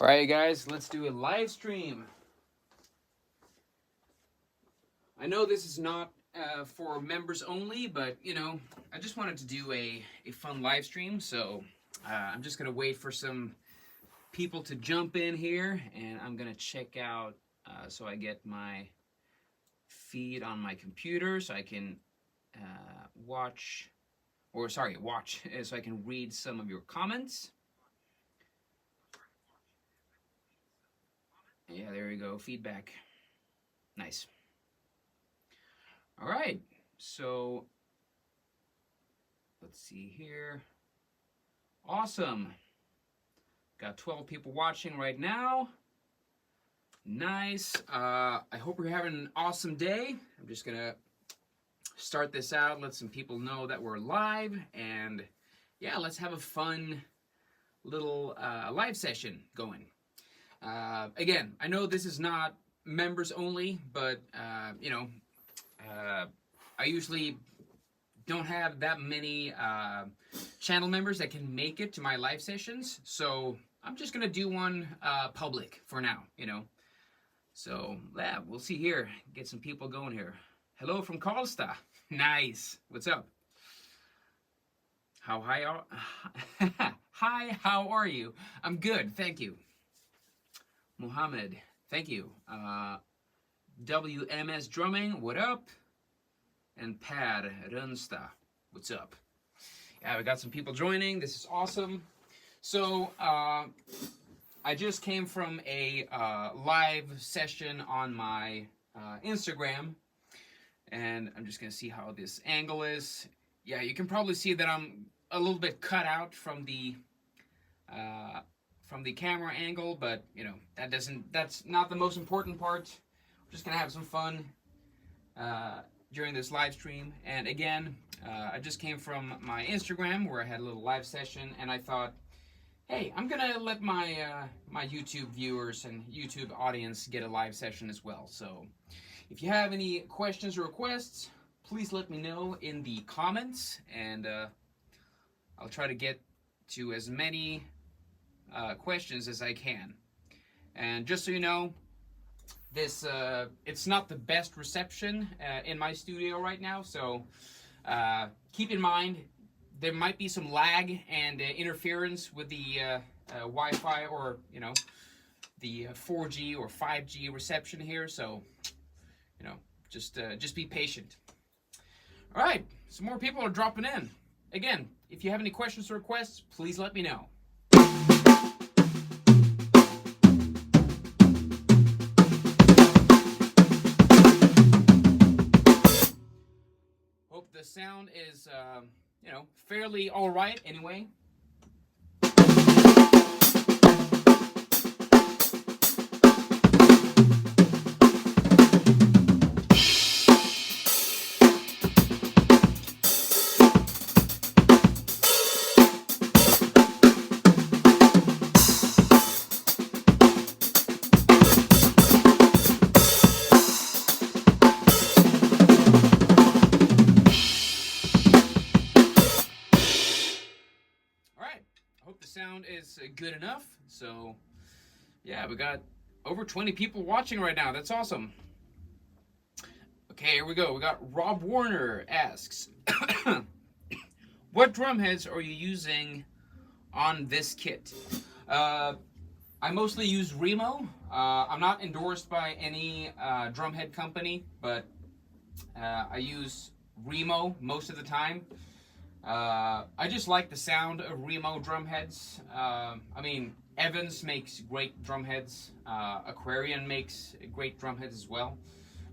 All right, guys, let's do a live stream. I know this is not for members only, but you know, I just wanted to do a fun live stream, so I'm just gonna wait for some people to jump in here, and I'm gonna check out so I get my feed on my computer so I can watch, so I can read some of your comments. Yeah, there we go, feedback. Nice. All right, so let's see here. Awesome. Got 12 people watching right now. Nice. I hope you're having an awesome day. I'm just gonna start this out, let some people know that we're live, and yeah, let's have a fun little live session going. Again, I know this is not members only, but you know, I usually don't have that many channel members that can make it to my live sessions, so I'm just gonna do one public for now, you know. So yeah, we'll see here. Get some people going here. Hello from Karlstad. Nice. What's up? Hi, how are you? I'm good, thank you. Mohammed, thank you. WMS Drumming, what up? And Pad Runsta, what's up? Yeah, we got some people joining. This is awesome. So, I just came from a live session on my Instagram, and I'm just gonna see how this angle is. Yeah, you can probably see that I'm a little bit cut out from the camera angle, but you know, that's not the most important part. We're just gonna have some fun during this live stream. And again, I just came from my Instagram where I had a little live session, and I thought, hey, I'm gonna let my my YouTube viewers and YouTube audience get a live session as well. So if you have any questions or requests, please let me know in the comments, and I'll try to get to as many questions as I can. And just so you know, this it's not the best reception in my studio right now, so keep in mind there might be some lag and interference with the Wi-Fi, or you know, the 4G or 5G reception here, so you know, just be patient. All right, some more people are dropping in. Again, if you have any questions or requests, please let me know. Hope the sound is, you know, fairly all right anyway. Sound is good enough. So yeah, we got over 20 people watching right now. That's awesome. Okay, here we go. We got Rob Warner asks, what drum heads are you using on this kit? I mostly use Remo. I'm not endorsed by any drum head company, but I use Remo most of the time. I just like the sound of Remo drum heads. I mean, Evans makes great drum heads. Aquarian makes great drum heads as well.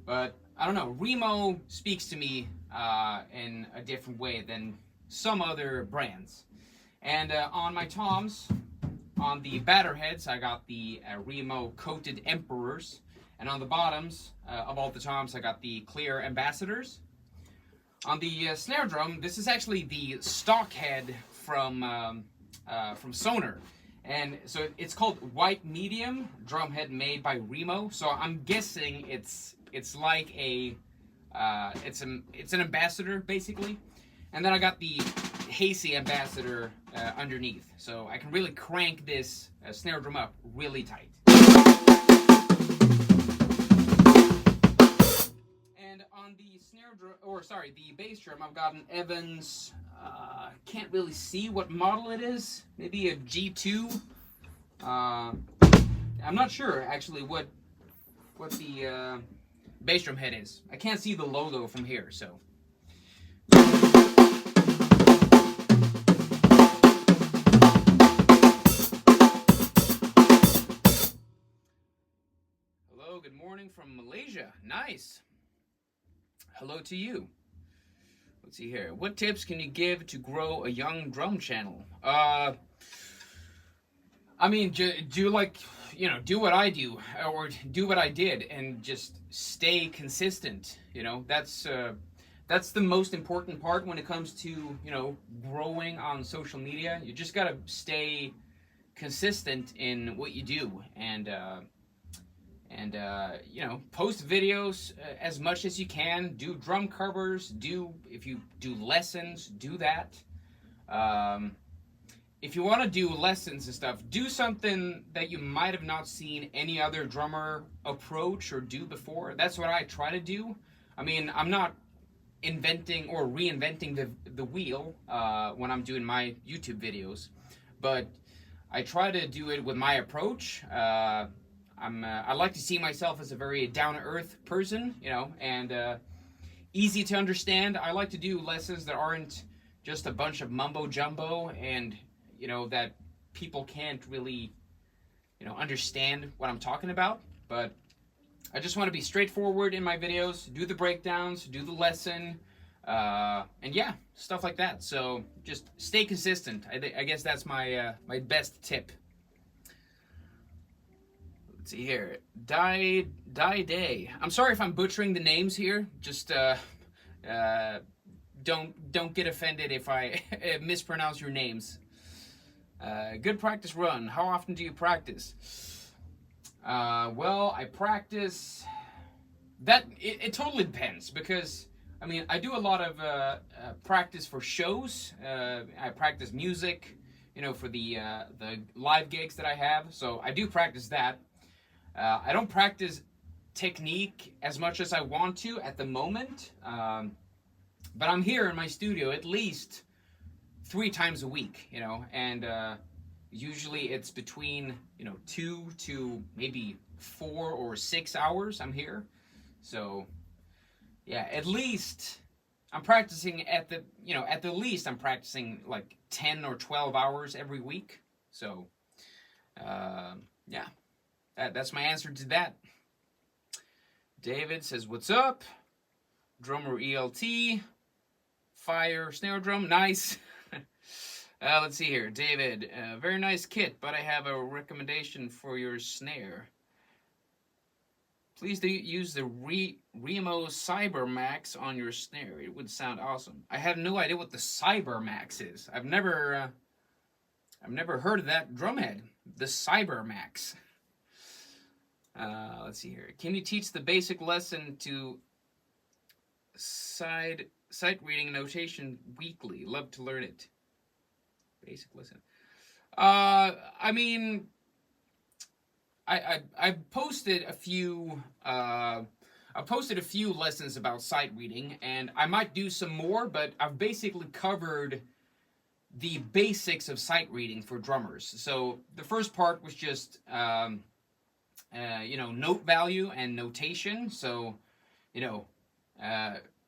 But I don't know, Remo speaks to me in a different way than some other brands. And on my toms, on the batter heads, I got the Remo coated Emperors. And on the bottoms of all the toms, I got the clear Ambassadors. On the snare drum, this is actually the stock head from Sony, and so it's called White Medium drum head made by Remo. So I'm guessing it's like a it's an Ambassador basically. And then I got the Paiste ambassador underneath, so I can really crank this snare drum up really tight. And on the snare drum, or sorry, the bass drum, I've got an Evans. Can't really see what model it is. Maybe a G2. I'm not sure actually what the bass drum head is. I can't see the logo from here, so. Hello, good morning from Malaysia. Nice. Hello to you. Let's see here. What tips can you give to grow a young drum channel? I mean, do like, you know, do what I do, or do what I did, and just stay consistent. You know, that's the most important part when it comes to, you know, growing on social media. You just gotta stay consistent in what you do, and you know, post videos as much as you can. Do drum covers. If you do lessons, do that. If you want to do lessons and stuff, do something that you might have not seen any other drummer approach or do before. That's what I try to do. I mean, I'm not inventing or reinventing the wheel when I'm doing my YouTube videos, but I try to do it with my approach. I like to see myself as a very down-to-earth person, you know, and easy to understand. I like to do lessons that aren't just a bunch of mumbo-jumbo and, you know, that people can't really, you know, understand what I'm talking about. But I just want to be straightforward in my videos, do the breakdowns, do the lesson, and yeah, stuff like that. So just stay consistent. I guess that's my my best tip. Let's see here. Day. I'm sorry if I'm butchering the names here. Just don't get offended if I mispronounce your names. Good practice run. How often do you practice? Well, I practice. It totally depends, because I mean, I do a lot of practice for shows. I practice music, you know, for the live gigs that I have. So I do practice that. I don't practice technique as much as I want to at the moment, but I'm here in my studio at least 3 times a week, you know, and usually it's between, you know, 2 to maybe 4 or 6 hours I'm here. So yeah, at least I'm practicing at the least I'm practicing like 10 or 12 hours every week. So yeah. That's my answer to that. David says, what's up? Drummer ELT. Fire snare drum. Nice. Let's see here. David, very nice kit, but I have a recommendation for your snare. Please do use the Remo CyberMax on your snare. It would sound awesome. I have no idea what the CyberMax is. I've never heard of that drumhead. The CyberMax. Let's see here. Can you teach the basic lesson to sight reading notation weekly? Love to learn it. Basic lesson. I mean, I posted a few lessons about sight reading, and I might do some more, but I've basically covered the basics of sight reading for drummers. So the first part was just you know, note value and notation. So, you know,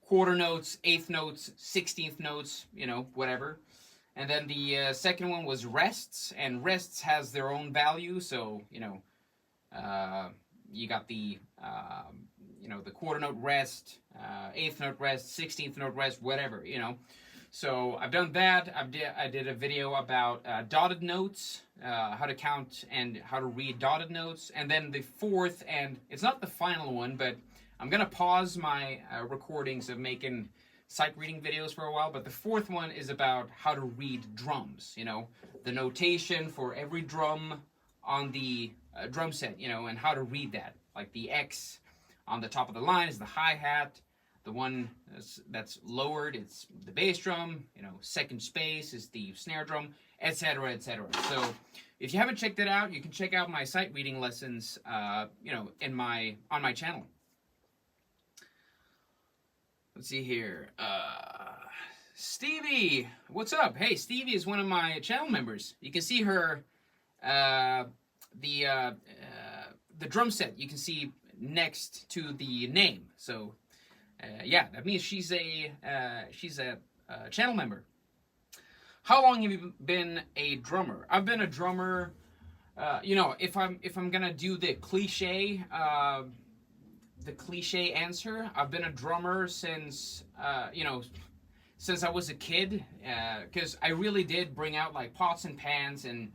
quarter notes, eighth notes, 16th notes, you know, whatever. And then the second one was rests, and rests has their own value. So, you know, you got the, you know, the quarter note rest, eighth note rest, 16th note rest, whatever, you know. So I've done that. I did a video about dotted notes, how to count and how to read dotted notes. And then the fourth, and it's not the final one, but I'm going to pause my recordings of making sight reading videos for a while. But the fourth one is about how to read drums, you know, the notation for every drum on the drum set, you know, and how to read that. Like the X on the top of the line is the hi-hat. the one that's lowered, it's the bass drum. You know, second space is the snare drum, etc., etc. So if you haven't checked it out, you can check out my sight reading lessons, you know, on my channel. Let's see here. Stevie, what's up? Hey, Stevie is one of my channel members. You can see her, the drum set. You can see next to the name. So, yeah, that means she's a channel member. How long have you been a drummer? I've been a drummer. You know, if I'm gonna do the cliche answer, I've been a drummer since you know, since I was a kid, because I really did bring out like pots and pans and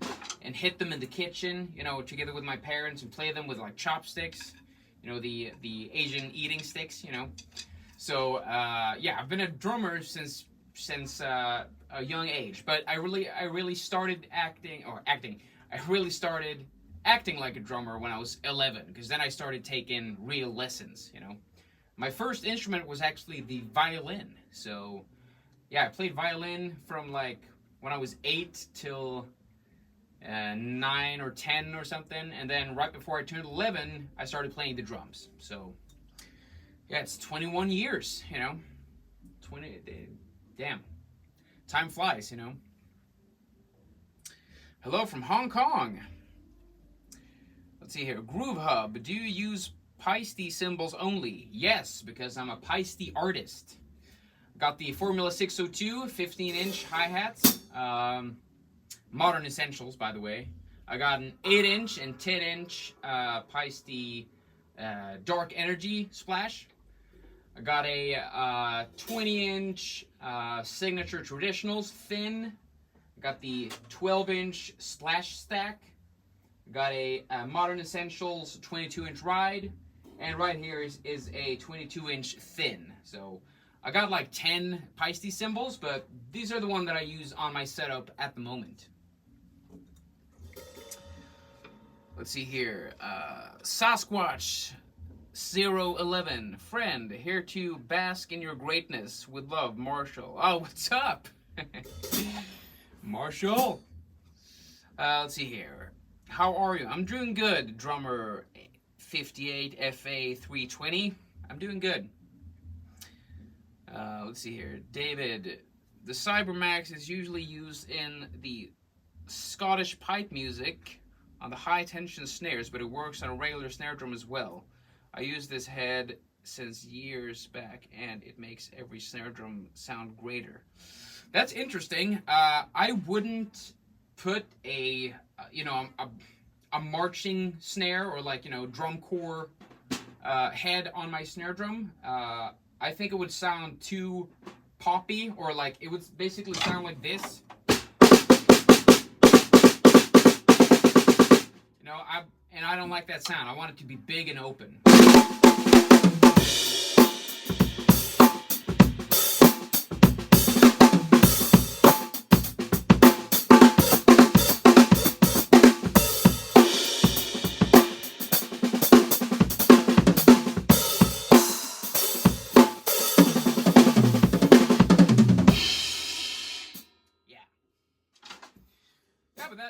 hit them in the kitchen, you know, together with my parents, and play them with like chopsticks, you know, the Asian eating sticks, you know. So yeah, I've been a drummer since a young age, but I really started acting. I really started acting like a drummer when I was 11, because then I started taking real lessons, you know. My first instrument was actually the violin. So yeah, I played violin from like when I was 8 till 9 or 10 or something, and then right before I turned 11, I started playing the drums. So yeah, it's 21 years, you know. 20, damn. Time flies, you know. Hello from Hong Kong. Let's see here. Groove Hub. Do you use Paiste cymbals only? Yes, because I'm a Paiste artist. Got the Formula 602 15-inch hi-hats. Modern Essentials, by the way. I got an 8-inch and 10-inch Paiste Dark Energy Splash. I got a 20-inch Signature Traditionals thin. I got the 12-inch Slash Stack. I got a Modern Essentials 22-inch Ride. And right here is a 22-inch thin. So I got like 10 Paiste cymbals, but these are the one that I use on my setup at the moment. Let's see here. Sasquatch 011. Friend, here to bask in your greatness. With love, Marshall. Oh, what's up? Marshall. Let's see here. How are you? I'm doing good, drummer 58 FA320. I'm doing good. Let's see here. David, the Cybermax is usually used in the Scottish pipe music on the high tension snares, but it works on a regular snare drum as well. I use this head since years back, and it makes every snare drum sound greater. That's interesting. I wouldn't put a you know, a marching snare or like, you know, drum corps head on my snare drum. I think it would sound too poppy, or like it would basically sound like this. You know, I don't like that sound. I want it to be big and open.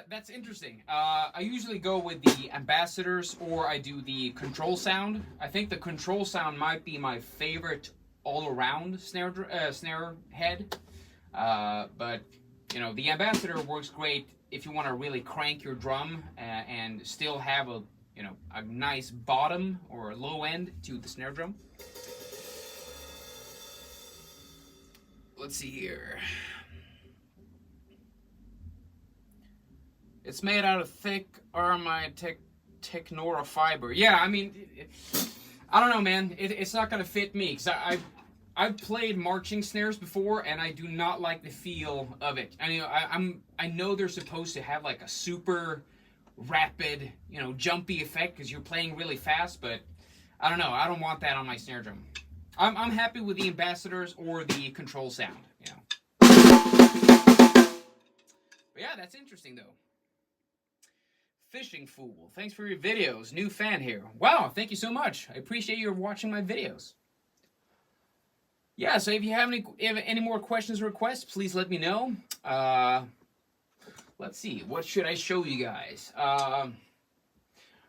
That's interesting. I usually go with the ambassadors, or I do the control sound. I think the control sound might be my favorite all-around snare head. But you know, the ambassador works great if you want to really crank your drum and still have a, you know, a nice bottom or low end to the snare drum. Let's see here. It's made out of thick Aramide Technora fiber. Yeah, I mean, I don't know, man. It's not gonna fit me, because I've played marching snares before, and I do not like the feel of it. I mean, I know they're supposed to have like a super rapid, you know, jumpy effect because you're playing really fast, but I don't know. I don't want that on my snare drum. I'm happy with the ambassadors or the control sound, you know. But yeah, that's interesting though. Fishing Fool, thanks for your videos. New fan here. Wow, thank you so much. I appreciate you watching my videos. yeah, so if you have any more questions or requests, please let me know. Let's see, what should I show you guys? All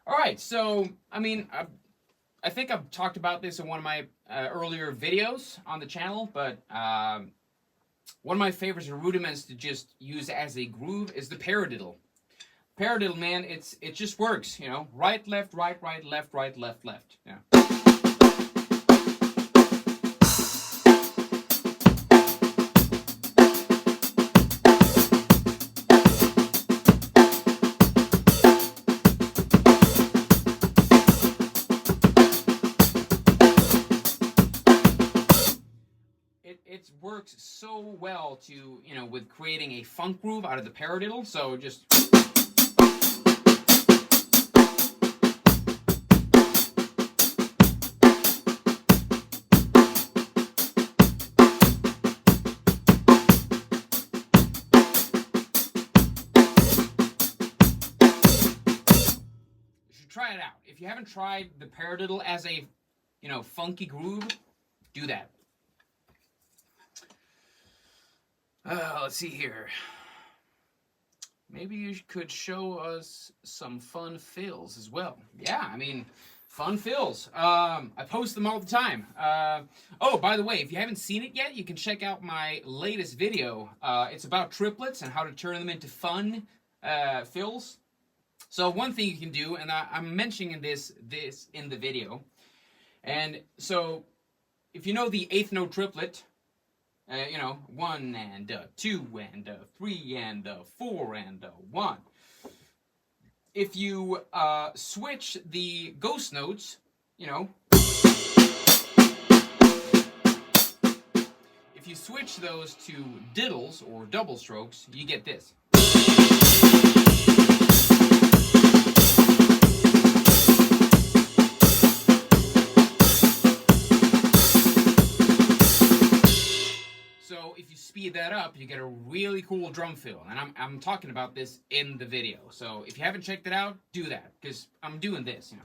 right, so I mean, I think I've talked about this in one of my earlier videos on the channel, but one of my favorites or rudiments to just use as a groove is the paradiddle. Paradiddle, man, it just works, you know, right, left, right, left, left. Yeah. It works so well to, you know, with creating a funk groove out of the paradiddle, so just... Try it out. If you haven't tried the paradiddle as a, you know, funky groove, do that. Let's see here. Maybe you could show us some fun fills as well. Yeah, I mean, fun fills. I post them all the time. Oh, by the way, if you haven't seen it yet, you can check out my latest video. It's about triplets and how to turn them into fun fills. So one thing you can do, and I'm mentioning this in the video, and so if you know the eighth note triplet, you know, 1 and 2 and 3 and 4 and 1. If you switch the ghost notes, you know, if you switch those to diddles or double strokes, you get this. So if you speed that up, you get a really cool drum fill, and I'm talking about this in the video. So if you haven't checked it out, do that, because I'm doing this, you know.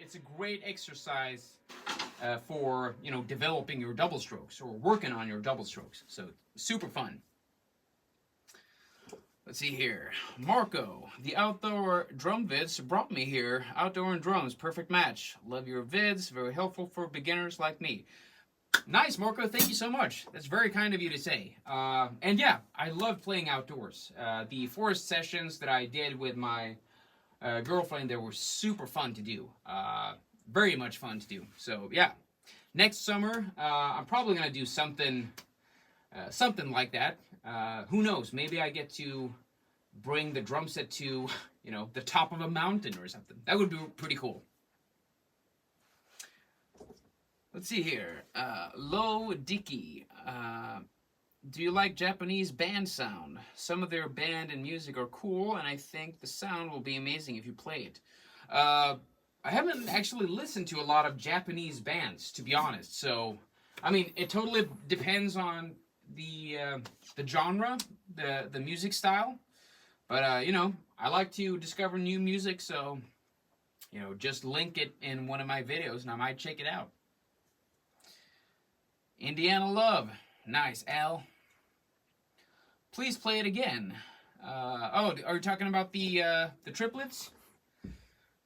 It's a great exercise for, you know, developing your double strokes or working on your double strokes. So super fun. Let's see here. Marco, the outdoor drum vids brought me here. Outdoor and drums, perfect match. Love your vids, very helpful for beginners like me. Nice, Marco. Thank you so much. That's very kind of you to say. And yeah, I love playing outdoors. The forest sessions that I did with my girlfriend, they were super fun to do. Very much fun to do. So yeah, next summer I'm probably gonna do something like that. Who knows, maybe I get to bring the drum set to, you know, the top of a mountain or something. That would be pretty cool. Let's see here. Low Dicky, do you like Japanese band sound? Some of their band and music are cool, and I think the sound will be amazing if you play it. I haven't actually listened to a lot of Japanese bands, to be honest. So, I mean, it totally depends on the genre, the music style. But, you know, I like to discover new music, so, you know, just link it in one of my videos, and I might check it out. Indiana Love. Nice, Al. Please play it again. Oh, are you talking about the triplets?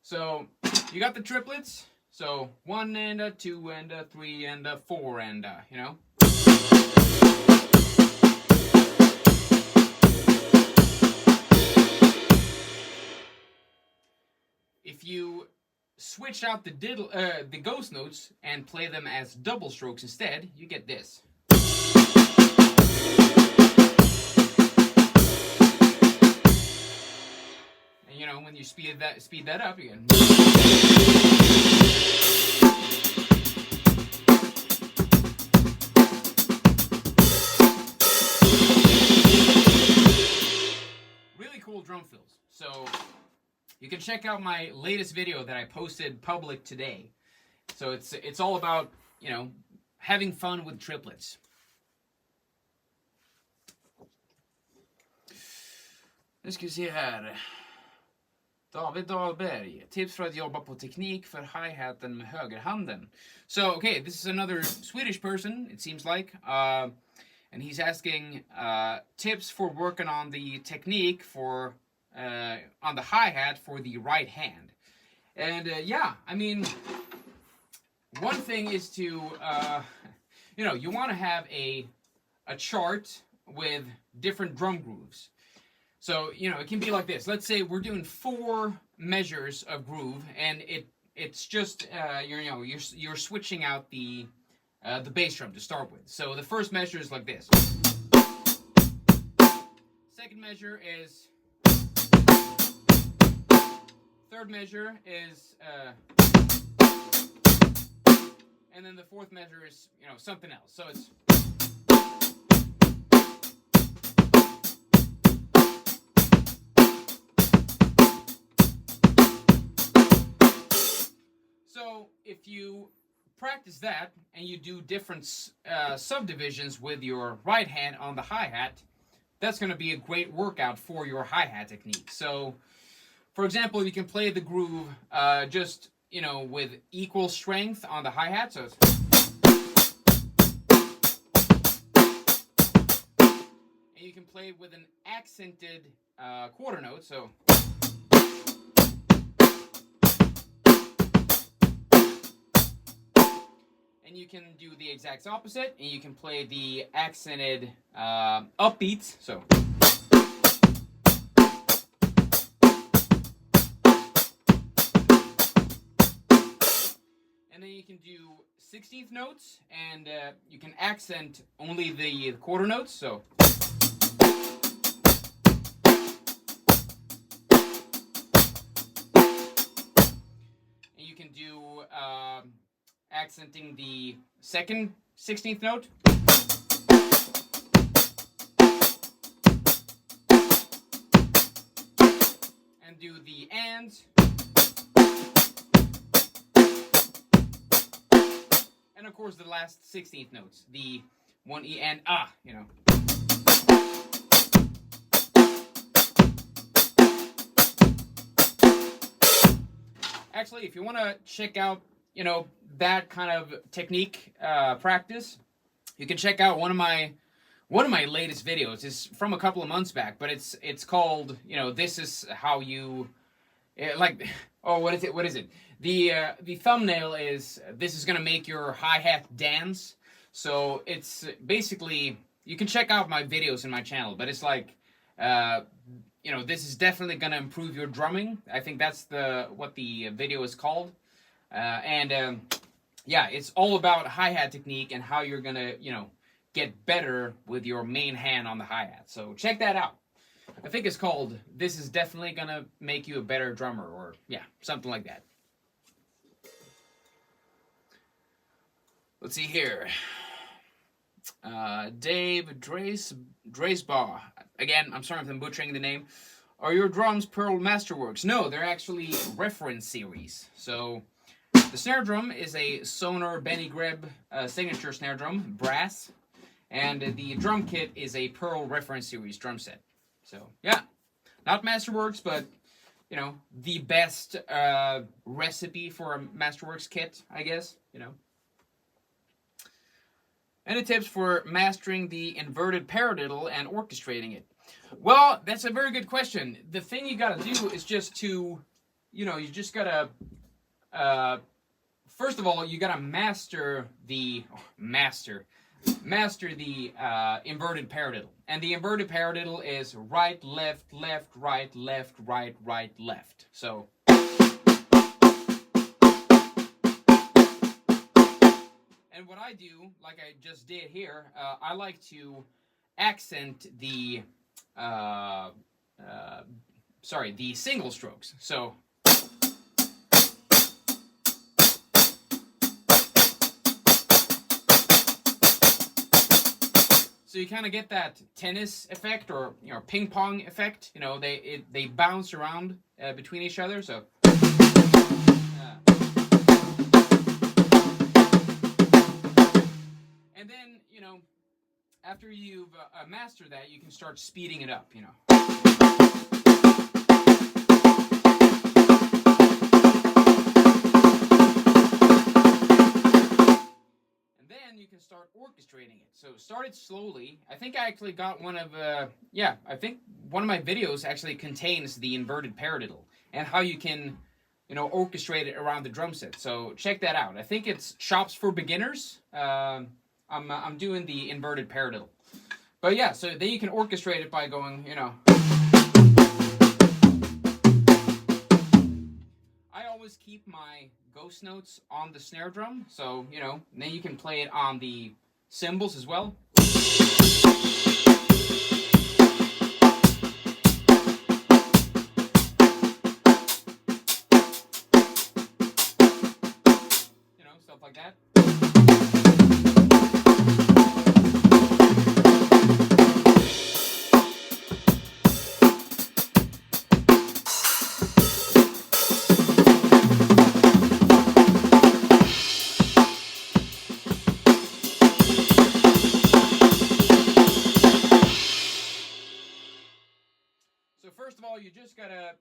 So, you got the triplets. So, 1 and 2 and 3 and 4 and, you know. If you switch out the ghost notes and play them as double strokes instead, you get this. And you know, when you speed that up, you can. Really cool drum fills. check out my latest video that I posted public today. So it's all about, you know, having fun with triplets. Nu ska vi se här. David Dahlberg. Tips för att jobba på teknik för hi-haten med högerhanden. So, okay, this is another Swedish person, it seems like. And he's asking tips for working on the technique for on the hi-hat for the right hand. And yeah, I mean, one thing is to you know, you want to have a chart with different drum grooves. So, you know, it can be like this. Let's say we're doing 4 measures of groove, and it's just you're switching out the bass drum to start with. So the first measure is like this. Second measure is. Third measure is. And then the fourth measure is, you know, something else. So it's. So if you practice that and you do different subdivisions with your right hand on the hi-hat, that's going to be a great workout for your hi-hat technique. So, for example, you can play the groove just, you know, with equal strength on the hi-hat. So it's... And you can play with an accented quarter note. So... And you can do the exact opposite, and you can play the accented upbeats. So, and then you can do 16th notes, and you can accent only the quarter notes. So, and you can do accenting the second 16th note. And do the ands. And of course the last 16th notes. The 1E and ah, you know. Actually, if you want to check out, you know, that kind of technique practice, you can check out one of my latest videos. It's from a couple of months back, but it's called, you know, this is how you like, oh, what is it? The thumbnail is, this is gonna make your hi-hat dance. So it's basically, you can check out my videos in my channel, but it's like, you know, this is definitely gonna improve your drumming. I think that's what the video is called. Yeah, it's all about hi-hat technique and how you're gonna, you know, get better with your main hand on the hi-hat. So check that out. I think it's called, this is definitely gonna make you a better drummer, or yeah, something like that. Let's see here. Dave Dresbaugh. Again, I'm sorry if I'm butchering the name. Are your drums Pearl Masterworks? No, they're actually reference series. So the snare drum is a Sonar Benny Greb signature snare drum, brass, and the drum kit is a Pearl reference series drum set. So yeah, not Masterworks, but you know, the best recipe for a Masterworks kit, I guess. You know. Any tips for mastering the inverted paradiddle and orchestrating it? Well, that's a very good question. The thing you gotta do is just to, you know, you just gotta, first of all, you gotta master the inverted paradiddle. And the inverted paradiddle is right, left, left, right, left, right, right, left. So. And what I do, like I just did here, I like to accent the single strokes. So So you kind of get that tennis effect, or ping pong effect. They bounce around between each other. So. And then after you've mastered that, you can start speeding it up. You can start orchestrating it. So start it slowly. I think I actually got one of I think one of my videos actually contains the inverted paradiddle and how you can orchestrate it around the drum set. So check that out. I think it's Shops for Beginners. I'm doing the inverted paradiddle. But yeah, so then you can orchestrate it by going, I always keep my ghost notes on the snare drum, so then you can play it on the cymbals as well. Stuff like that. First of all, you just gotta,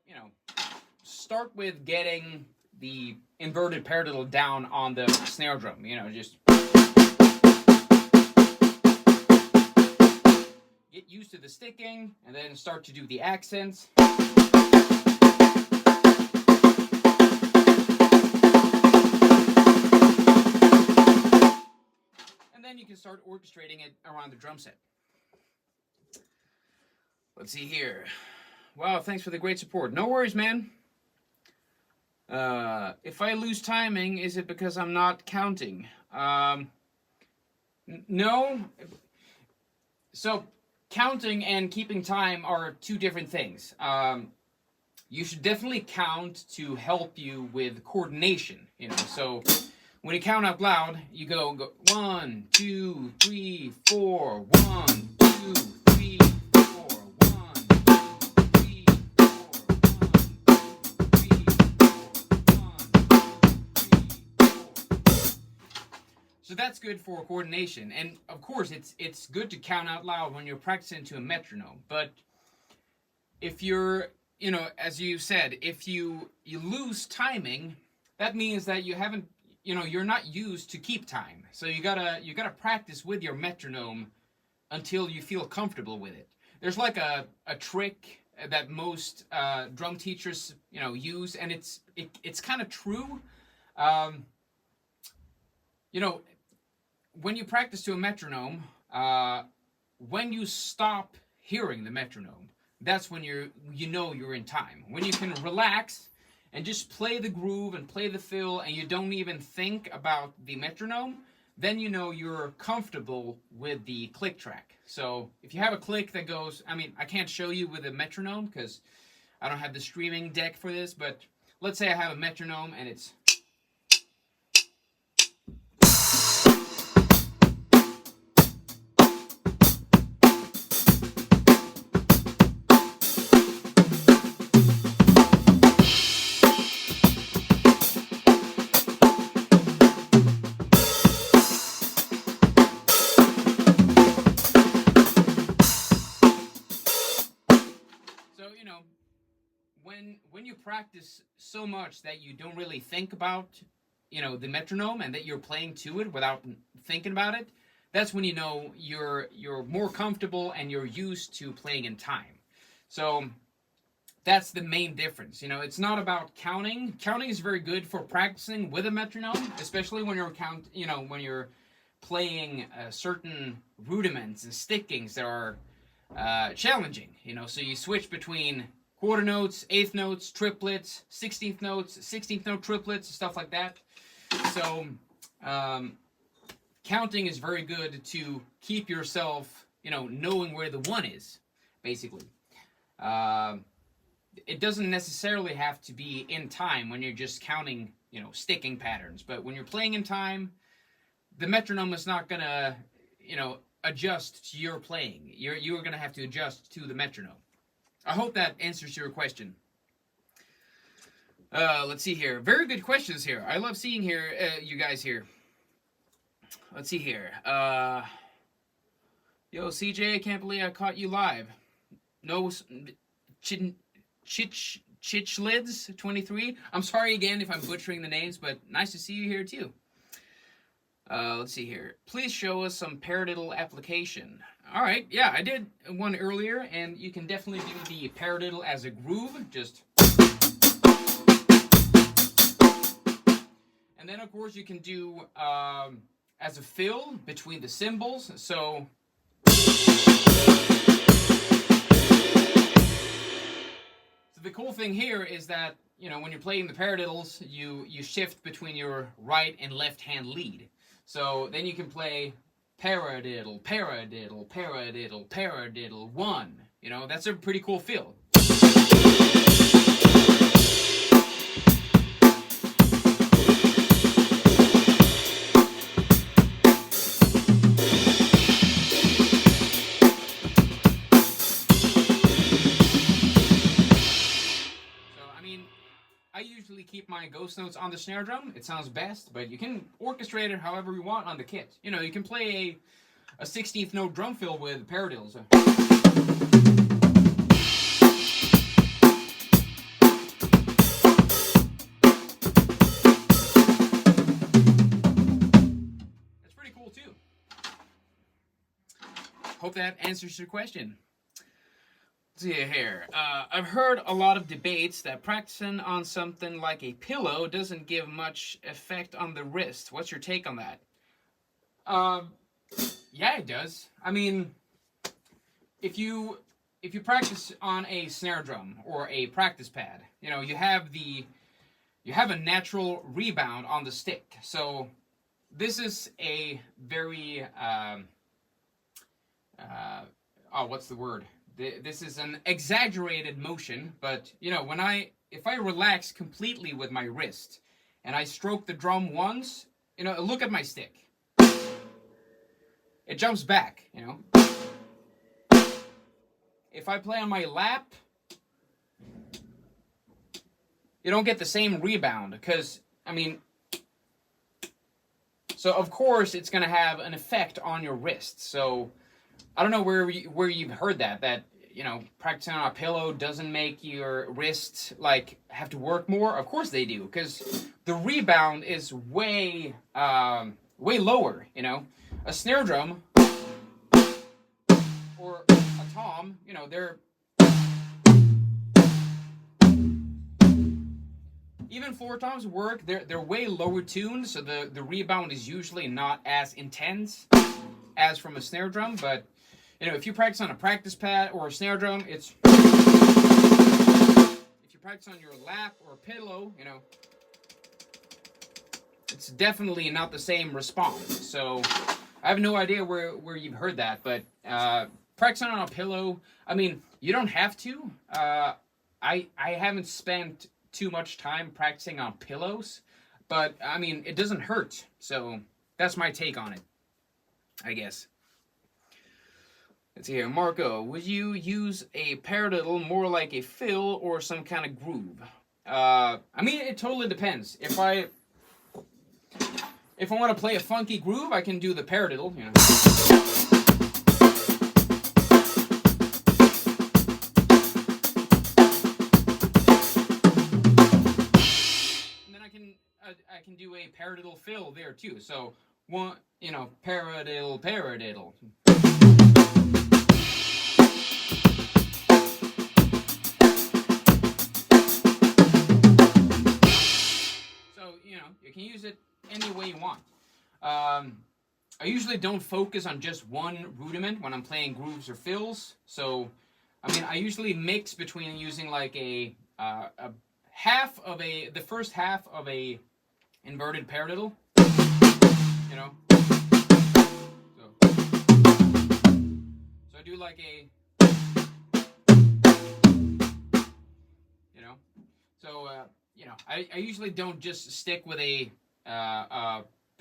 start with getting the inverted paradiddle down on the snare drum. Just get used to the sticking, and then start to do the accents. And then you can start orchestrating it around the drum set. Let's see here. Wow, thanks for the great support. No worries, man. If I lose timing, is it because I'm not counting? No. So, counting and keeping time are two different things. You should definitely count to help you with coordination. So when you count out loud, you go 1, 2, 3, 4, 1, 2, 3, 4, 1, 2, 3, 4, 1, 2, 3, 4, 1, 2, 3, 4. So that's good for coordination. And of course, it's good to count out loud when you're practicing to a metronome. But if you're, as you said, if you lose timing, that means that you haven't, you're not used to keep time. So you gotta practice with your metronome until you feel comfortable with it. There's like a trick that most drum teachers use, and it's kind of true. When you practice to a metronome, when you stop hearing the metronome, that's when you're in time. When you can relax and just play the groove and play the fill, and you don't even think about the metronome, then you're comfortable with the click track. So if you have a click that goes, I can't show you with a metronome because I don't have the streaming deck for this, but let's say I have a metronome and it's... when you practice so much that you don't really think about, the metronome, and that you're playing to it without thinking about it, that's when you're more comfortable and you're used to playing in time. So that's the main difference. It's not about counting. Counting is very good for practicing with a metronome, especially when when you're playing certain rudiments and stickings that are challenging. So you switch between quarter notes, eighth notes, triplets, 16th notes, 16th note triplets, stuff like that. So counting is very good to keep yourself, knowing where the one is, basically. It doesn't necessarily have to be in time when you're just counting, sticking patterns. But when you're playing in time, the metronome is not gonna, adjust to your playing. You're gonna have to adjust to the metronome. I hope that answers your question. Let's see here. Very good questions here. I love seeing here you guys here. Let's see here. Yo, CJ, I can't believe I caught you live. No, Chichlid's 23. I'm sorry again if I'm butchering the names, but nice to see you here too. Let's see here. Please show us some paradiddle application. All right, yeah, I did one earlier, and you can definitely do the paradiddle as a groove. Just, and then of course you can do as a fill between the cymbals. So. The cool thing here is that, you know, when you're playing the paradiddles, you shift between your right and left hand lead. So then you can play paradiddle, paradiddle, paradiddle, paradiddle, 1. You know, that's a pretty cool feel. Keep my ghost notes on the snare drum. It sounds best, but you can orchestrate it however you want on the kit. You know, you can play a 16th note drum fill with paradiddles. That's pretty cool too. Hope that answers your question. See here. I've heard a lot of debates that practicing on something like a pillow doesn't give much effect on the wrist. What's your take on that? Yeah, it does. I mean, if you practice on a snare drum or a practice pad, you know, you have a natural rebound on the stick. So this is a very what's the word? This is an exaggerated motion, but you know, if I relax completely with my wrist and I stroke the drum once, you know, look at my stick. It jumps back, you know. If I play on my lap, you don't get the same rebound because, I mean, so of course it's going to have an effect on your wrist. So I don't know where you've heard that, you know, practicing on a pillow doesn't make your wrists, like, have to work more. Of course they do, because the rebound is way lower, you know. A snare drum or a tom, you know, they're... Even floor toms work, they're way lower tuned, so the rebound is usually not as intense as from a snare drum, but... You know, if you practice on a practice pad or a snare drum, it's... If you practice on your lap or pillow, you know, it's definitely not the same response. So, I have no idea where you've heard that, but practicing on a pillow, I mean, you don't have to. I haven't spent too much time practicing on pillows, but, I mean, it doesn't hurt. So, that's my take on it, I guess. Let's see here. Marco, would you use a paradiddle more like a fill or some kind of groove? I mean, it totally depends. If I want to play a funky groove, I can do the paradiddle, you know. And then I can do a paradiddle fill there too. So one, you know, paradiddle, paradiddle. You know, you can use it any way you want. I usually don't focus on just one rudiment when I'm playing grooves or fills. So, I mean, I usually mix between using like the first half of a inverted paradiddle. You know. So I do like a. You know. So. You know, I usually don't just stick with a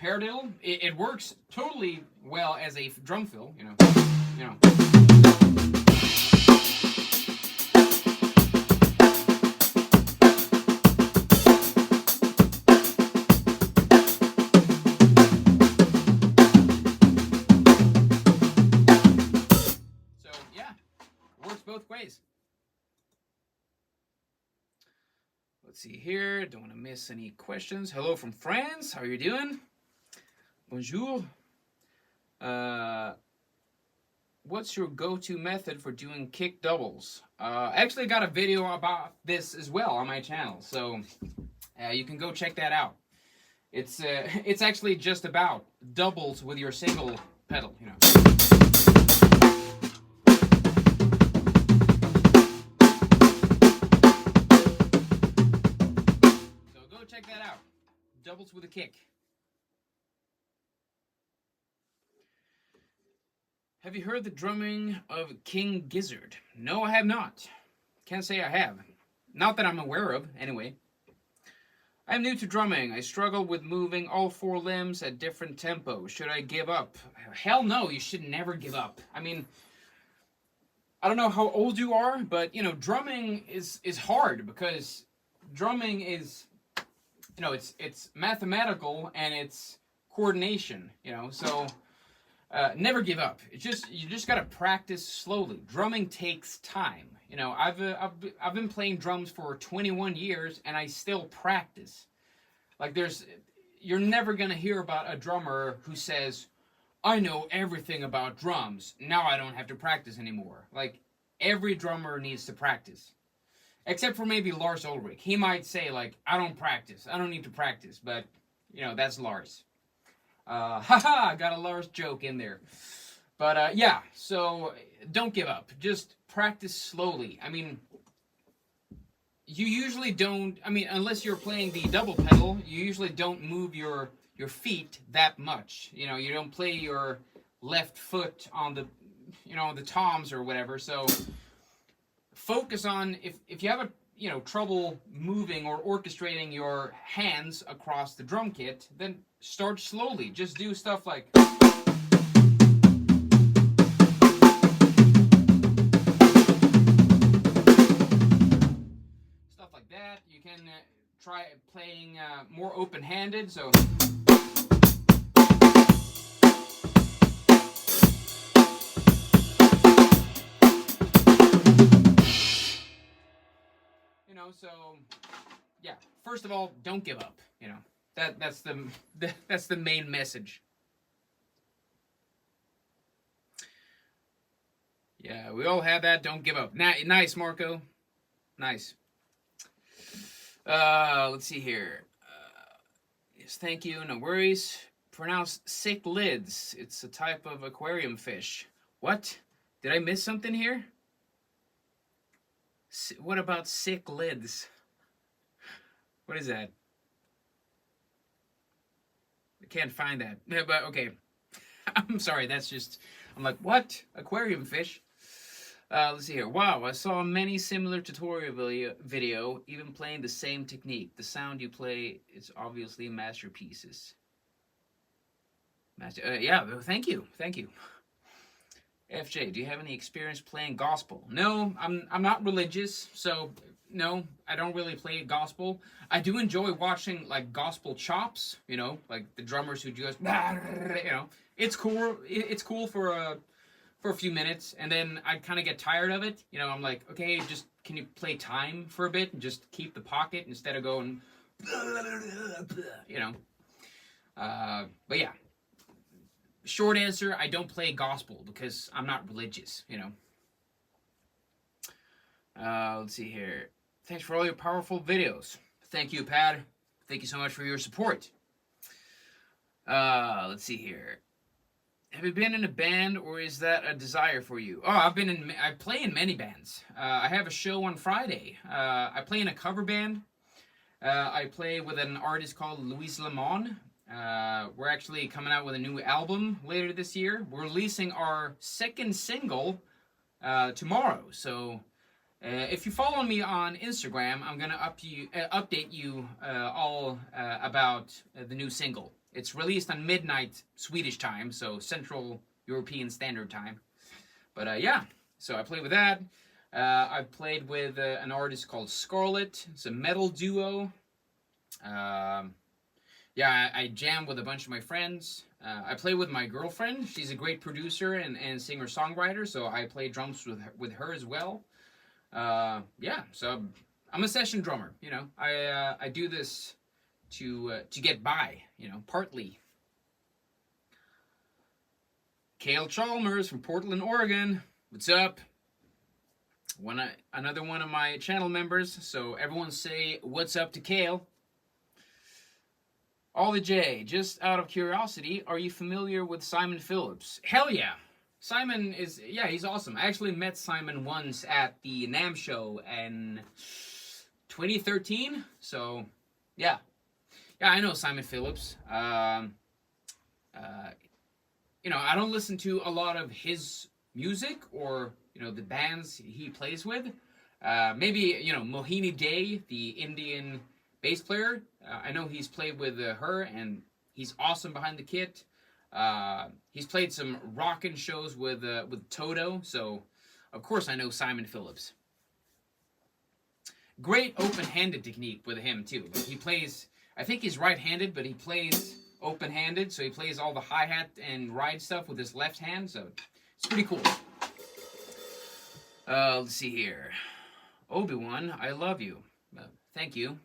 paradiddle, it works totally well as a drum fill, you know. So yeah, it works both ways. Let's see here. Don't want to miss any questions. Hello from France. How are you doing? Bonjour. What's your go-to method for doing kick doubles? I actually got a video about this as well on my channel, so you can go check that out. It's actually just about doubles with your single pedal, you know. So go check that out. Doubles with a kick. Have you heard the drumming of King Gizzard? No, I have not. Can't say I have. Not that I'm aware of, anyway. I'm new to drumming. I struggle with moving all 4 limbs at different tempos. Should I give up? Hell no, you should never give up. I mean, I don't know how old you are, but, you know, drumming is hard because drumming is, you know, it's mathematical and it's coordination, you know, so... never give up. You just gotta practice slowly. Drumming takes time. You know, I've been playing drums for 21 years and I still practice. Like you're never gonna hear about a drummer who says, "I know everything about drums. Now I don't have to practice anymore." Like every drummer needs to practice, except for maybe Lars Ulrich. He might say like, "I don't practice. I don't need to practice," but you know that's Lars. Haha, got a Lars joke in there. But yeah, so don't give up. Just practice slowly. I mean, you usually don't, I mean, unless you're playing the double pedal, you usually don't move your feet that much. You know, you don't play your left foot on the, you know, the toms or whatever. So focus on, if you have trouble moving or orchestrating your hands across the drum kit, then start slowly. Just do stuff like... stuff like that. You can try playing more open-handed, so... You know, so... yeah, first of all, don't give up, you know. That's the main message. Yeah, we all have that. Don't give up. Nice, Marco. Nice. Let's see here. Yes, thank you. No worries. Pronounced cichlids. It's a type of aquarium fish. What? Did I miss something here? What about cichlids? What is that? Can't find that, but okay. I'm sorry, that's just, I'm like, what? Aquarium fish? Let's see here. Wow, I saw many similar tutorial video, even playing the same technique. The sound you play is obviously masterpieces. Yeah, thank you. FJ, do you have any experience playing gospel? No, I'm not religious, so no, I don't really play gospel. I do enjoy watching like gospel chops, you know, like the drummers who just, you know, it's cool. It's cool for a few minutes, and then I kind of get tired of it. You know, I'm like, okay, just can you play time for a bit and just keep the pocket instead of going, you know. But yeah, short answer, I don't play gospel because I'm not religious, you know. Let's see here. Thanks for all your powerful videos. Thank you, Pad. Thank you so much for your support. Let's see here. Have you been in a band, or is that a desire for you? Oh, I play in many bands. I have a show on Friday. I play in a cover band. I play with an artist called Louise Lemon. We're actually coming out with a new album later this year. We're releasing our second single tomorrow. So if you follow me on Instagram, I'm gonna update you all about the new single. It's released on midnight Swedish time, so Central European Standard Time. But yeah, so I played with that. I've played with an artist called Scarlet. It's a metal duo. Yeah, I jam with a bunch of my friends. I play with my girlfriend. She's a great producer and singer-songwriter, so I play drums with her as well. Yeah, so I'm a session drummer. You know, I do this to get by. You know, partly. Kale Chalmers from Portland, Oregon. What's up? Another one of my channel members. So everyone say what's up to Kale. Ollie J, just out of curiosity, are you familiar with Simon Phillips? Hell yeah. Simon is, yeah, he's awesome. I actually met Simon once at the NAMM show in 2013. So, yeah. Yeah, I know Simon Phillips. You know, I don't listen to a lot of his music or, you know, the bands he plays with. Maybe, you know, Mohini Day, the Indian bass player. I know he's played with her, and he's awesome behind the kit. He's played some rockin' shows with Toto, so of course I know Simon Phillips. Great open-handed technique with him too. Like he plays, I think he's right-handed, but he plays open-handed, so he plays all the hi-hat and ride stuff with his left hand, so it's pretty cool. Let's see here. Obi-Wan, I love you. Thank you.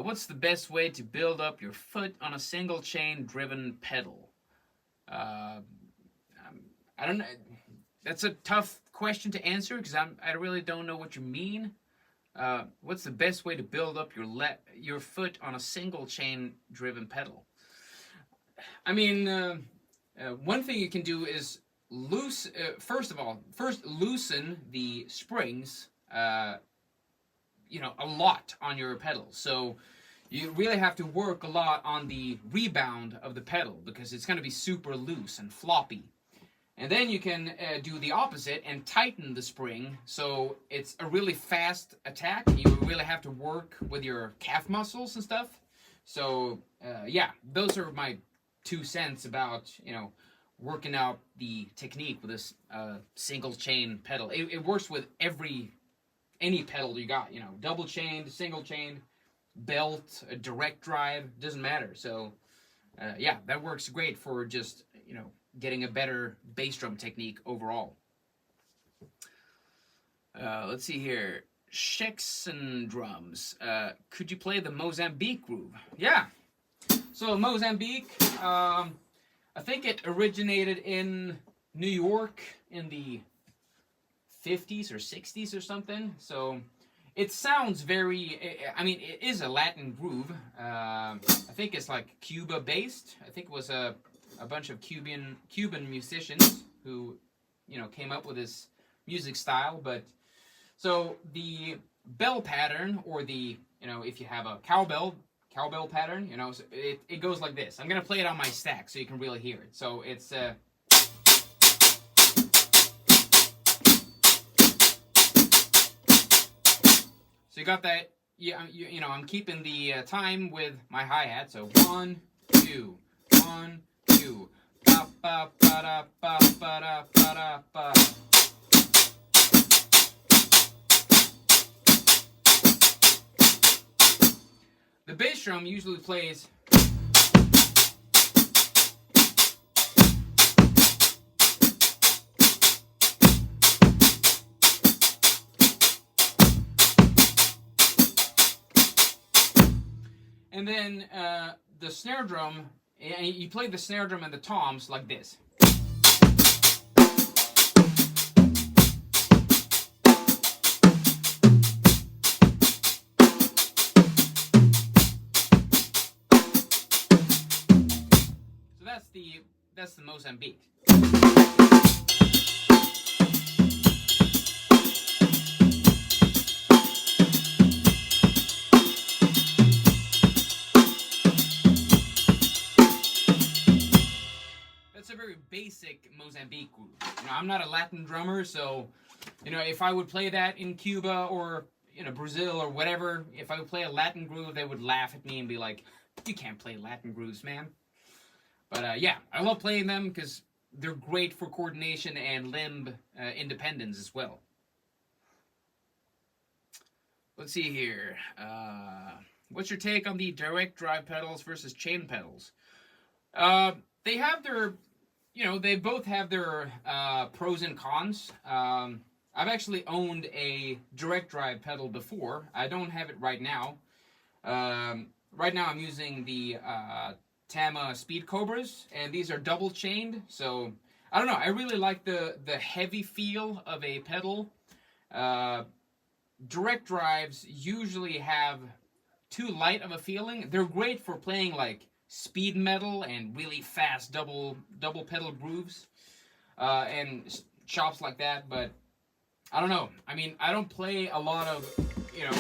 What's the best way to build up your foot on a single chain driven pedal? I don't know. That's a tough question to answer because I really don't know what you mean. What's the best way to build up your foot on a single chain driven pedal? I mean, one thing you can do is first loosen the springs. You know, a lot on your pedals. So you really have to work a lot on the rebound of the pedal because it's going to be super loose and floppy. And then you can do the opposite and tighten the spring so it's a really fast attack. You really have to work with your calf muscles and stuff. So yeah, those are my 2 cents about, you know, working out the technique with this single chain pedal. It works with any pedal you got, you know, double chained, single chained, belt, a direct drive, doesn't matter. So, yeah, that works great for just, you know, getting a better bass drum technique overall. Let's see here. Shexon drums. Could you play the Mozambique groove? Yeah. So Mozambique, I think it originated in New York in the 50s or 60s or something. So it sounds very, I mean, it is a Latin groove. I think it's like Cuba based. I think it was a bunch of Cuban musicians who, you know, came up with this music style. But so the bell pattern, or the, you know, if you have a cowbell pattern, you know, so it goes like this. I'm gonna play it on my stack so you can really hear it. So it's so you got that. Yeah, you know, I'm keeping the time with my hi-hat. So 1, 2, 1, 2. Ba ba ba da ba ba da ba da ba. The bass drum usually plays. And then the snare drum, and you play the snare drum and the toms like this. So that's the Mozambique. That's a very basic Mozambique groove. You know, I'm not a Latin drummer, so, you know, if I would play that in Cuba or, you know, Brazil or whatever, if I would play a Latin groove, they would laugh at me and be like, "You can't play Latin grooves, man." But yeah, I love playing them because they're great for coordination and limb independence as well. Let's see here. What's your take on the direct drive pedals versus chain pedals? They have their, you know, they both have their pros and cons. I've actually owned a direct drive pedal before. I don't have it right now. Right now I'm using the Tama Speed Cobras, and these are double chained. So I don't know. I really like the heavy feel of a pedal. Direct drives usually have too light of a feeling. They're great for playing like speed metal and really fast double pedal grooves and chops like that, but I don't know. I mean, I don't play a lot of, you know,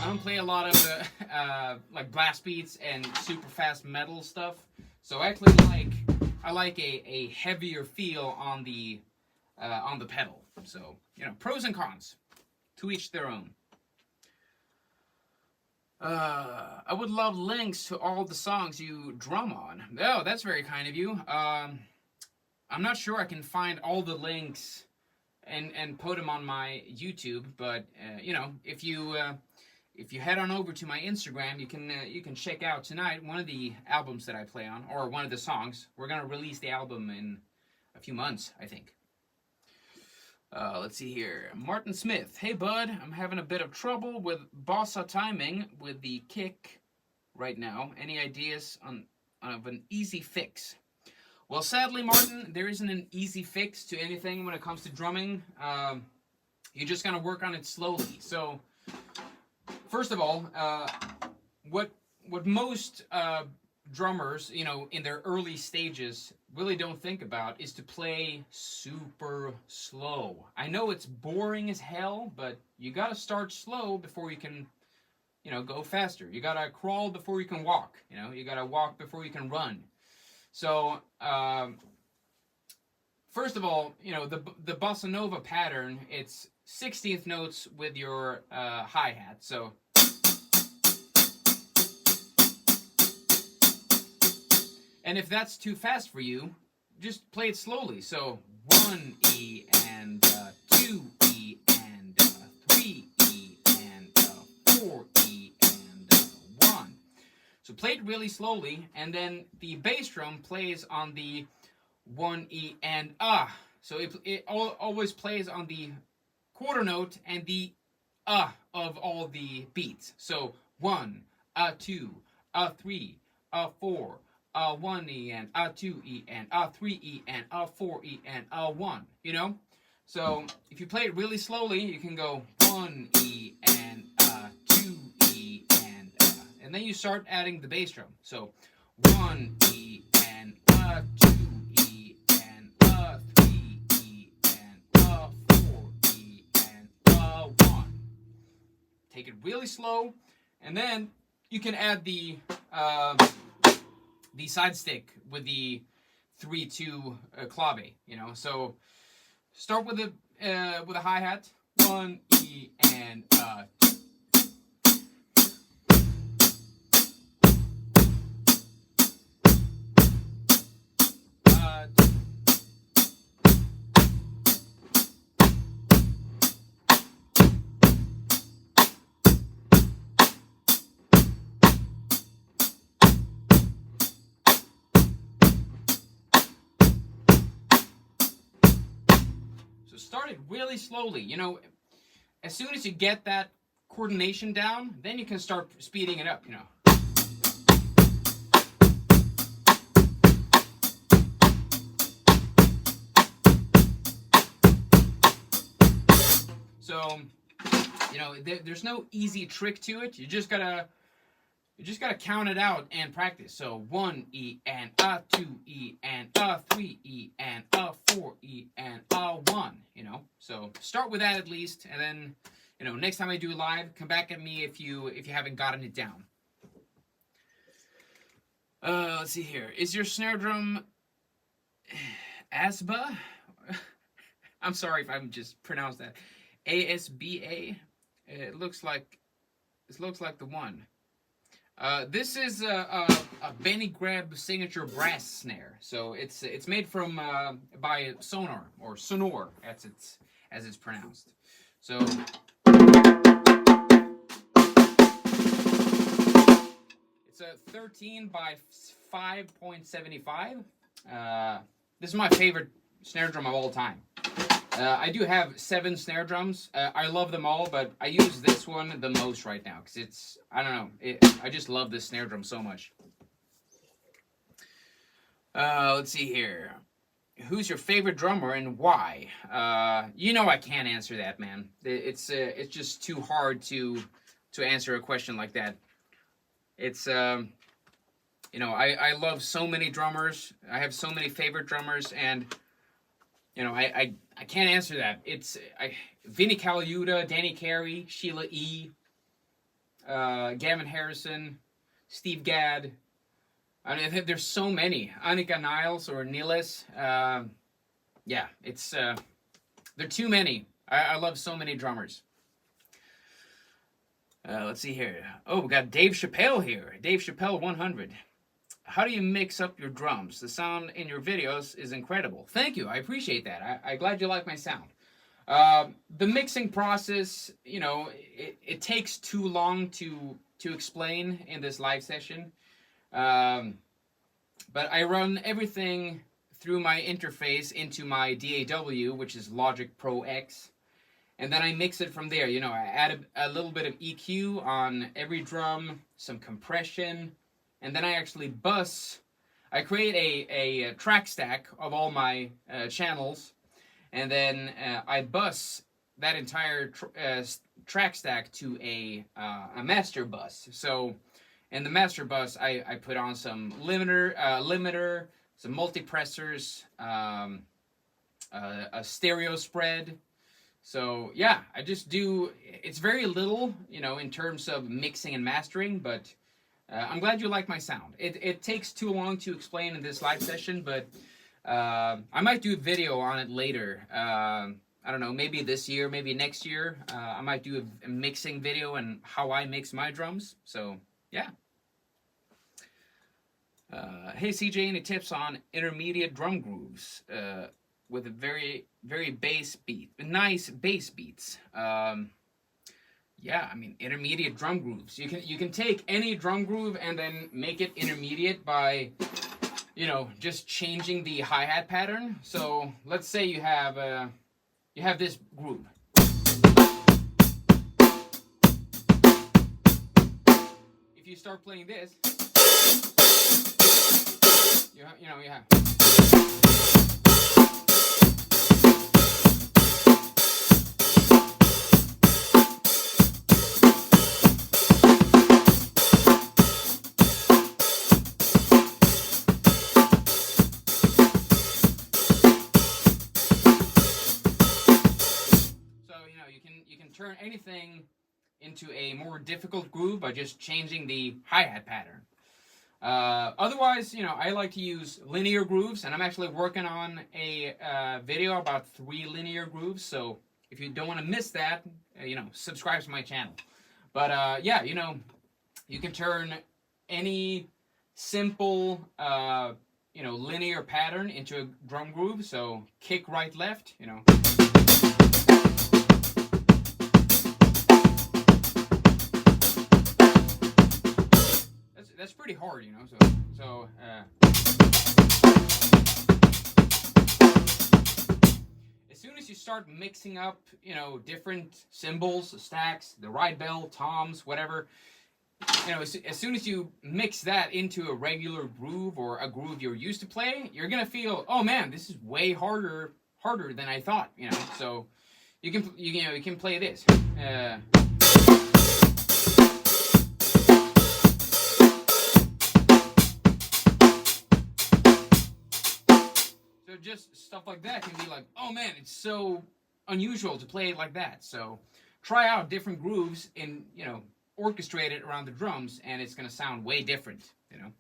I don't play a lot of like blast beats and super fast metal stuff. So I actually like a heavier feel on the pedal. So, you know, pros and cons, to each their own. I would love links to all the songs you drum on. Oh, that's very kind of you. I'm not sure I can find all the links and put them on my YouTube, but you know, if you head on over to my Instagram, you can check out tonight one of the albums that I play on, or one of the songs. We're gonna release the album in a few months, I think. Let's see here. Martin Smith. Hey, bud. I'm having a bit of trouble with bossa timing with the kick right now. Any ideas of an easy fix? Well, sadly, Martin, there isn't an easy fix to anything when it comes to drumming. You just gotta work on it slowly. So, first of all, what most drummers, you know, in their early stages really don't think about is to play super slow. I know it's boring as hell, but you gotta start slow before you can, you know, go faster. You gotta crawl before you can walk. You know, you gotta walk before you can run. So, first of all, you know, the bossa nova pattern, it's 16th notes with your hi-hat. So, and if that's too fast for you, just play it slowly. So 1 E and 2 E and 3 E and 4 E and 1. So play it really slowly, and then the bass drum plays on the 1 E and So it always plays on the quarter note and the of all the beats. So 1, 2, 3, 4. 1 E and 2 E and 3 E and 4 E and 1. You know, so if you play it really slowly, you can go 1 E and 2 E and then you start adding the bass drum. So 1 E and 2 E and 3 E and 4 E and 1. Take it really slow, and then you can add the side stick with the 3-2 clave, you know. So start with a hi-hat, 1 E and 2. Start it really slowly. You know, as soon as you get that coordination down, then you can start speeding it up, you know. So, you know, there's no easy trick to it. You just gotta count it out and practice. So 1 E and 2 E and 3 E and 4 E and 1. You know, so start with that at least, and then, you know, next time I do live, come back at me if you haven't gotten it down. Let's see here. Is your snare drum ASBA? I'm sorry if I'm just pronounced that. ASBA. It looks like the one. This is a Benny Greb signature brass snare. So it's made from by Sonar or Sonor as it's pronounced. So it's a 13 by 5.75. This is my favorite snare drum of all time. I do have 7 snare drums. I love them all, but I use this one the most right now because it's, I don't know, I just love this snare drum so much. Let's see here. Who's your favorite drummer and why? You know I can't answer that, man. It's just too hard to answer a question like that. It's you know, I love so many drummers. I have so many favorite drummers, and you know, I can't answer that. It's Vinnie Colaiuta, Danny Carey, Sheila E., Gavin Harrison, Steve Gadd. I mean, there's so many. Annika Niles or Niles. Yeah, it's there are too many. I love so many drummers. Let's see here. Oh, we got Dave Chappelle here. Dave Chappelle 100. How do you mix up your drums? The sound in your videos is incredible. Thank you. I appreciate that. I'm glad you like my sound. The mixing process, you know, it takes too long to explain in this live session. But I run everything through my interface into my DAW, which is Logic Pro X. And then I mix it from there. You know, I add a little bit of EQ on every drum, some compression, and then I actually bus. I create a track stack of all my channels, and then I bus that entire track stack to a master bus. So in the master bus, I put on some limiter, some multipressors, a stereo spread. So yeah, I just do, it's very little, you know, in terms of mixing and mastering, but I'm glad you like my sound. It takes too long to explain in this live session, but I might do a video on it later. I don't know, maybe this year, maybe next year. I might do a mixing video and how I mix my drums. So yeah. Hey CJ, any tips on intermediate drum grooves with a very bass beat, nice bass beats? Yeah, I mean intermediate drum grooves. You can take any drum groove and then make it intermediate by, you know, just changing the hi-hat pattern. So let's say you have this groove. If you start playing this, you have. Turn anything into a more difficult groove by just changing the hi-hat pattern. Otherwise, you know, I like to use linear grooves, and I'm actually working on a video about 3 linear grooves, so if you don't want to miss that, you know, subscribe to my channel. But yeah, you know, you can turn any simple, you know, linear pattern into a drum groove, so kick, right, left, you know. That's pretty hard, you know. So as soon as you start mixing up, you know, different cymbals, stacks, the ride bell, toms, whatever, you know, as soon as you mix that into a regular groove or a groove you're used to play, you're gonna feel, oh man, this is way harder than I thought, you know. So you can play this. So just stuff like that can be like, oh man, it's so unusual to play it like that. So try out different grooves and, you know, orchestrate it around the drums, and it's going to sound way different, you know.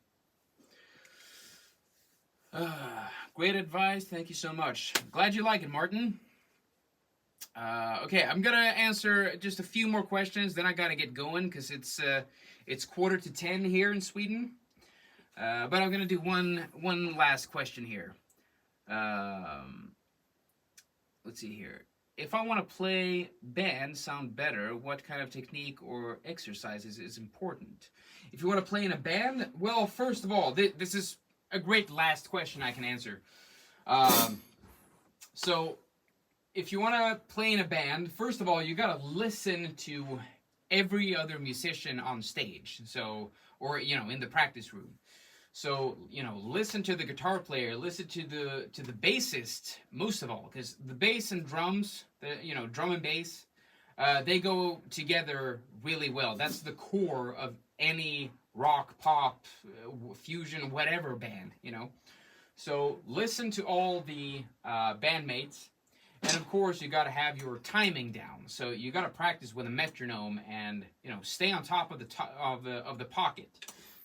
Great advice. Thank you so much. Glad you like it, Martin. Okay, I'm gonna answer just a few more questions, then I gotta get going because it's 9:45 here in Sweden. But I'm gonna do one last question here. Let's see here. If I want to play band sound better, what kind of technique or exercises is important? If you want to play in a band, well, first of all, this is a great last question I can answer. So, if you want to play in a band, first of all, you got to listen to every other musician on stage. So, or in the practice room. So, listen to the guitar player, listen to the bassist most of all, because the bass and drums, drum and bass, they go together really well. That's the core of any rock, pop, fusion, whatever band, So listen to all the bandmates, and of course you got to have your timing down. So you got to practice with a metronome and stay on top of the pocket.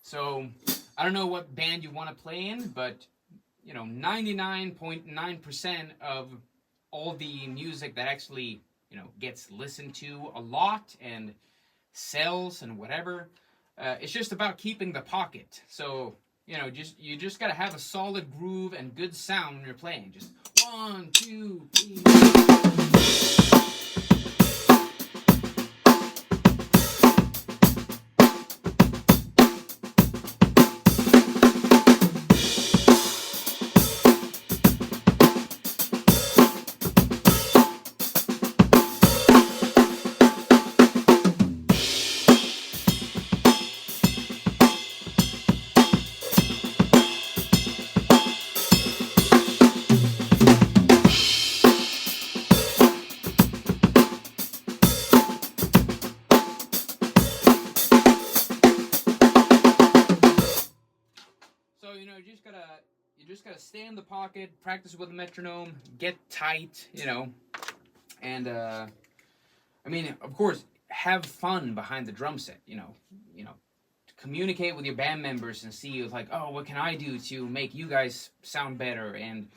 So I don't know what band you want to play in, but 99.9% of all the music that actually gets listened to a lot and sells and whatever, it's just about keeping the pocket. So you just gotta have a solid groove and good sound when you're playing. Just 1, 2, 3. So you just gotta stay in the pocket, practice with the metronome, get tight, and I mean, of course, have fun behind the drum set, communicate with your band members and see like, oh, what can I do to make you guys sound better? And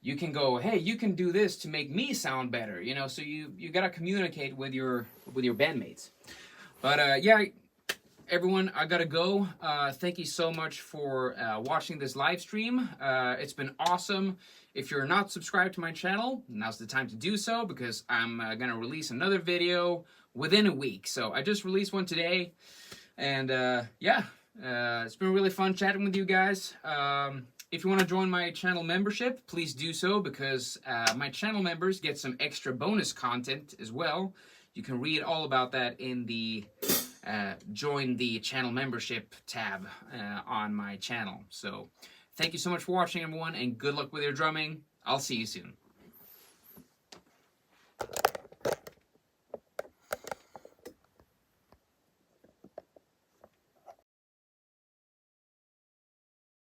you can go, hey, you can do this to make me sound better, So you gotta communicate with your bandmates. But yeah. Everyone, I gotta go. Thank you so much for watching this live stream. It's been awesome. If you're not subscribed to my channel, now's the time to do so because I'm gonna release another video within a week. So I just released one today, and yeah, it's been really fun chatting with you guys. If you want to join my channel membership, please do so because my channel members get some extra bonus content as well. You can read all about that in the join the channel membership tab on my channel. So thank you so much for watching, everyone, and good luck with your drumming. I'll see you soon.